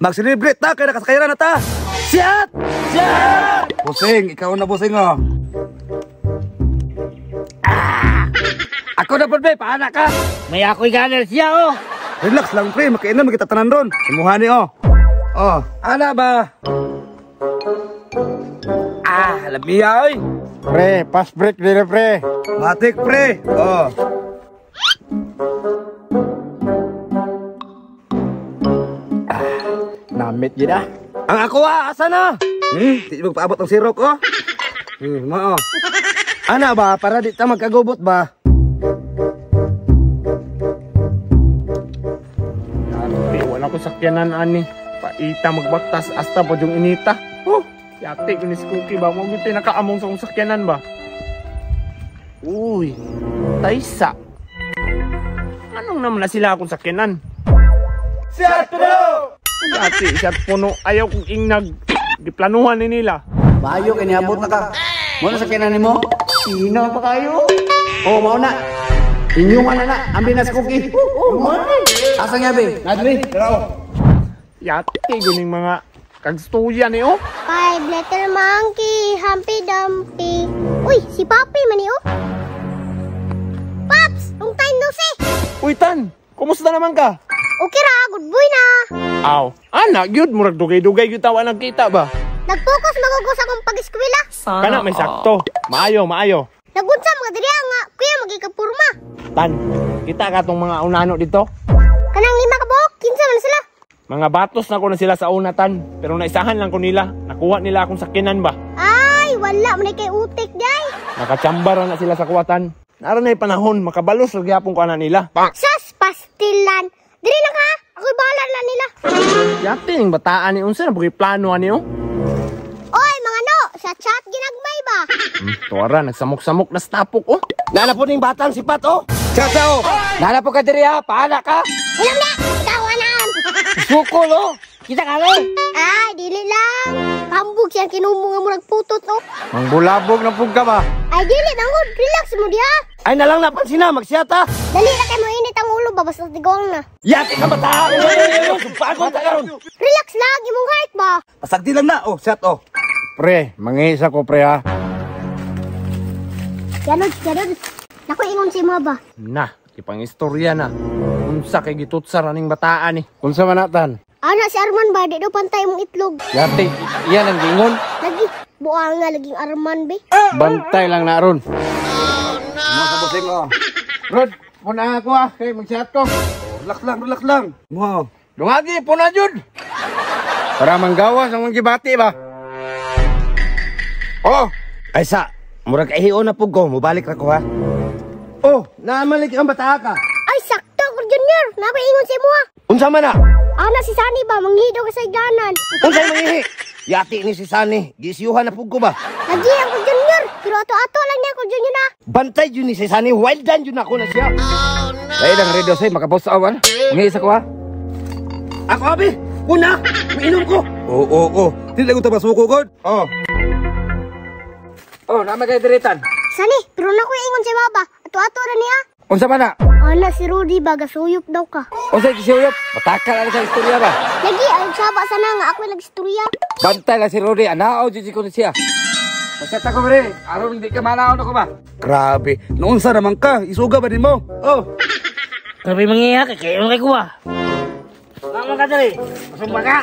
Mag-celebrate ta, kaya nakasakayaran na ta. Siyat! Siyat! Busing, ikaw na busing oh. Ako na po, be, paana ka? May ako'y ganar siya, oh. Relax lang, pre. Makainan, makita tanan doon. Simuhani, oh. Oh, ana ba? Lamiya, oy. Pre, fast break din, pre. Matik, pre. Oh. Namit yun ah. Ang ako asa na? Di magpaabot ng sirok, oh. Mao. Ana ba, para di ta magkagubot ba? Wala ko sakyanan, ani. Paita magbaktas, hasta po yung inita. Yate, kunis cookie ba? Mabuti nakaamong sa kong sakyanan ba? Uy, taysa. Anong naman na sila akong sakyanan? Siyat puno! Yate, siyat puno. Ayaw kong ingnag. Giplanuhan ni nila. Maayo, kiniabot na ka. Muna sakyanan ni mo? Sino pa kayo? Oh, mau na. Inyong na ambil na si cookie. Asa nga, be? Nadri, taraw. Yate, guning mga kagstuyan eh, oh. 5 little monkey, Humpy Dumpy. Uy, si Papi man oh. Paps, long time no see. Uy, Tan, kumusta naman ka? Okay ra, good boy na. Aw, anak, yun, murag dugay-dugay yung tawa nagkita ba? Nag-focus magugos akong pag-eskwela. Kana, may sakto. Maayo, maayo. Nagunsa mga diri nga, kuya magikapurma. Tan, kita ka tong mga unano dito? Kanang 5 ka buhok, kinsa man sila? Mga batos na ko na sila sa una, Tan. Pero naisahan lang ko nila. Nakuha nila akong sakyanan ba? Ay, wala man kay utik day. Nakachambara na sila sa kuwatan. Naroon na yung panahon, makabalos lagi hapong ko na nila. Sas, pastilan. Diri na ka, ako'y bahala na nila. Yate, yung bataan ni Unsa na bukay plano ani, oh. Oy, mga no, sa chat ginagmay ba? Tuwara, nagsamok-samok na stapok, oh. Nana po ning batang sipat, oh. Siyat, oh. Nana po ka diri ha, paana ka? Ilam na, kawanan. Sukol, oh. Kita ka rin. Ay, dili lang. Pambog siyang kinumong nga murag putot, oh. Mangbulabog na pug ka ba? Ay, dili, nangod. Relax mo diha. Ay, nalang napansin na, magsiyata. Dali na kayo mo init ang ulo ba, basta tigong na. Yate ka bataan. Pagod ka karon. Relax lang, imong heart ba? Pasagdi lang na, oh. Siyat, oh. Pre, mangisa ko, pre, ha. Ganod. Naku, ingon si mo ba? Na, ipang istorya na. Unsa kay gitutsar aning bataan, eh. Unsa man natan? Ana, si Arman ba? Di daw pantay mong itlog. Yate, iyan ang gingon. Lagi, buang nga laging Arman, be. Bantay lang na ron. Mga kabusing, oh. Rod, puna ako ha, kay magsihat ko. Relax lang. Wow. Dumagi, puna jud. Para manggawas ang gibati ba? Oh, ay sa, murag kahiyo na pug ko, mubalik ra ko ha. Oh, naamalik ang bata ka. Ay, sakto, ko Junior. Napaingon si mo, ha. Unsa man na? Ana, si Sunny ba? Manghido ka sa iganan. Unsay mangihi? Yati ni si Sani, gisiyuhan na pug ko ba? Lagi ang ko Junior. Pero ato-ato lang niya ko Junior na. Bantay yun ni si Sani, wild dan yun ako na siya. Oh no. Ay, lang redo say, makapos sa awan. Mangihisa ko ha. Ako abi, una, mainom ko. Oo. Hindi ko tabasuko god. Oh. Oh, nama kayo diritan. Sunny, pero naku ingon si Baba. Ato-ato na niya. Unsa man na? Ana, si Rudy ba? Gasuyop daw ka. Unsa kisiyop? Matakal ano sa istorya ba? Lagi, ay saba sana nga. Ako nag-istorya. Bantay lang si Rudy, anao jud ko na siya. Masat ako, pre. Aron, hindi ka manaon ako ba? Grabe, noonsa naman ka, isuga ba din mo? Oh. Grabe mangiyak, kayo kay kuha. Nama ka dali. Masumba ka.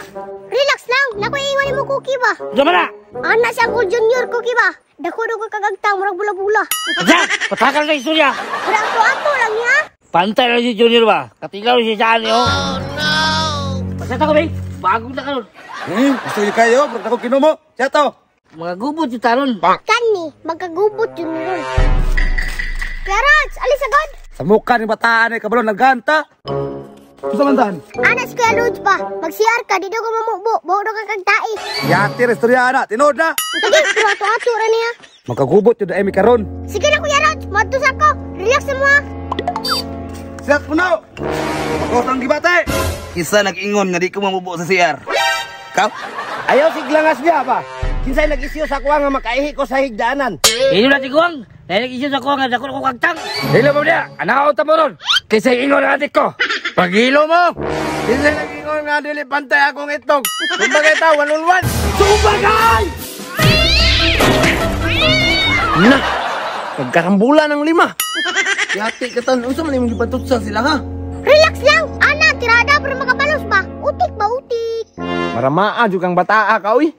Relax lang. Naku ingon mo cookie ba? Diyan na. Ana, si Uncle Junior cookie ba? Dako ko kagagtang, murag bula-bula. Diyan, patakal na istorya. Pero ato-ato lang niya. Pantay lang si Junior ba? Katilaw si Sani, oh. Oh, no. Masat ako, pre. Bago na ka nun. Gusto niyo kayo, pag ako kinumo. Siyato. Mga gubot yung taron. Kani, magkagubot Junior. Kuya Raj, alis agad. Sa mukha ni bataan ay kabalon naganta. Gusto man dan? Ana, si Kuya Raj ba? Mag-CR ka, di daw ko mamukbo. Bawa daw ka kagtai. Yati, restorya na, tinod na. Lagi, pero ato-ato ra niya. Magkagubot yun na emi karon. Sige na Kuya Raj, matus ako. Relax na mo ha. Siyat mo na. Makotang gibate. Isa nag-ingon nga di ko mamubo sa CR. Kau? Ayaw siglangas niya ba? Kinsay nag-isyo sa kuha nga makaihi ko sa higdaanan. Ino na tiguang. Dahil nag-isyo sa kuha nga dako ko kagtang. Hilo mo niya. Anakaw ta mo ron. Kinsay ingon ang adik ko. Paghilo mo. Kinsay nag-ingon nga dili pantay akong itlog. Kumbagay ta, 1-on-1. Kumbagay! Na! Nagkarambulan ng 5. Yati ka tan, unsa man imong gipatutsan sila ha? Relax lang. Ana, tirada para makabalos ba? Utik ba, utik. Maramaa jud kang bataa ka oy.